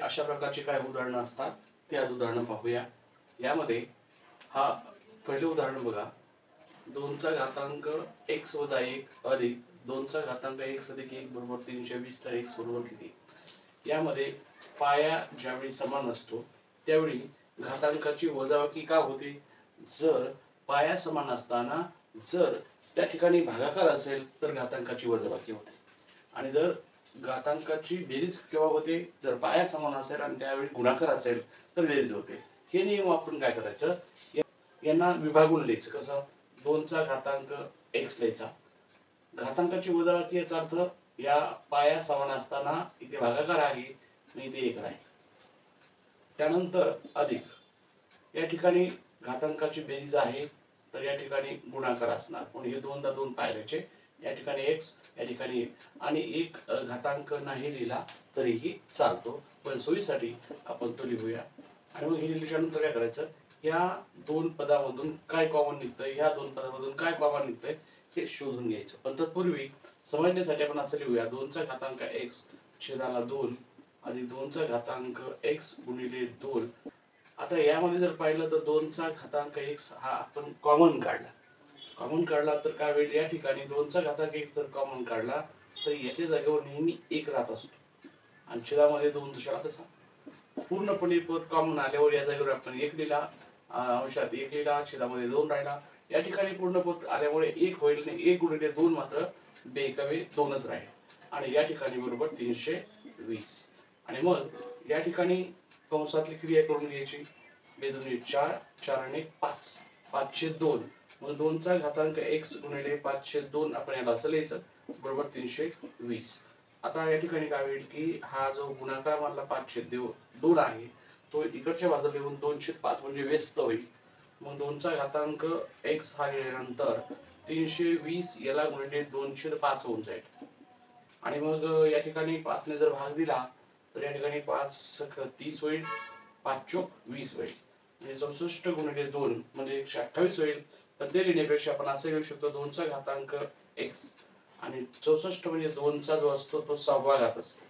अशा प्रकारची काय उदाहरणं असतात ते आज उदाहरणं पाहूया. यामध्ये हा पहिले उदाहरण बघा. 2चा घातांक x वजा 1 अधिक 2चा घातांक x अधिक 1 बरोबर 320 तर x बरोबर किती? यामध्ये पाया ज्यावेळी समान असतो त्यावेळी घातांकाची वजाबाकी का होते? जर पाया समान असताना जर त्या ठिकाणी भागाकार असेल तर घातांकाची वजाबाकी होते आणि जर घातांकाची बेरीज केव्हा होते? जर पाया समान असेल आणि त्यावेळी गुणाकार असेल तर बेरीज होते. हे नियम आपण काय करायचं, यांना विभागून लिहायचं. कसं? 2चा घातांक x लिहायचा, घातांकाची वजाबाकी याचा अर्थ या पाया समान असताना इथे भागाकार आहे आणि इथे 1 आहे. त्यानंतर अधिक या ठिकाणी घातांकाची बेरीज आहे तर या ठिकाणी गुणाकार असणार. म्हणजे 2दा 2 पायऱ्याचे, या ठिकाणी x या ठिकाणी आणि एक घातांक नाही लिहिला तरीही चालतो, पण सोयीसाठी आपण तो लिहूया. आणि मग हे लिहिल्यानंतर काय करायचं, या दोन पदामधून काय कॉमन निघतंय, या दोन पदामधून काय कॉमन निघतंय हे शोधून घ्यायचं. पण तत्पूर्वी समजण्यासाठी आपण असं लिहूया, 2चा घातांक x छेदाला 2 अधिक 2चा घातांक x गुणिले 2. आता यामध्ये जर पाहिलं तर 2चा घातांक x हा आपण कॉमन काढला तर काय होईल, या ठिकाणी 2चा घातांक x जर कॉमन काढला तर याच्या जागेवर नेहमी 1 राहत असतो आणि छेदामध्ये 2 दुसरा तसा. पूर्णपणे पद कॉमन आल्यावर या जागेवर आपण 1 लिहिला, अंशात 1 लिहिला, छेदामध्ये 2 राहिला. या ठिकाणी पूर्ण पद आल्यामुळे 1 होईल आणि 1 गुणिले 2 मात्र बेकावे 2च राहील आणि या ठिकाणी बरोबर 320. आणि मग या ठिकाणी कंसातली क्रिया करून घ्यायची. 2 दुनी 4, 4 आणि 5, 5/2. मग 2चा घातांक x गुणिले 5/2 आपण याला असं लिहायचं बरोबर 320. आता या ठिकाणी काय होईल की हा जो गुणाकार मधला 5/2 आहे तो इकडच्या बाजूला येऊन 2/5 म्हणजे व्यस्त होईल. मग 2चा घातांक x हा लिहिल्यानंतर 320 याला गुणिले 2/5 होऊन जाईल. आणि मग या ठिकाणी 5 ने जर भाग दिला तर या ठिकाणी 5 30 होईल, 5 20 होईल, म्हणजे 64 गुणिले 2 म्हणजे 128 होईल. तर ते लिहिण्यापेक्षा आपण असं लिहू शकतो, 2चा घातांक x आणि 64 म्हणजे 2चा जो असतो तो 6वा घात असतो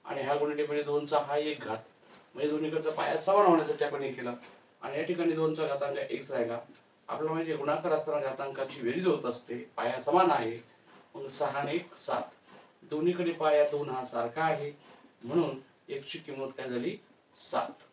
आणि हा गुणिले म्हणजे 2चा हा 1 घात, म्हणजे दोन्हीकडचा पाया समान होण्यासाठी आपण हे केलं. आणि या ठिकाणी 2चा घातांक x राहिला. आपल्याला म्हणजे गुणाकार असताना घातांकाची बेरीज होत असते, पाया समान आहे. मग 6 आणि 1 7, दोन्हीकडे पाया 2 हा सारखा आहे म्हणून x ची किंमत काय झाली 7.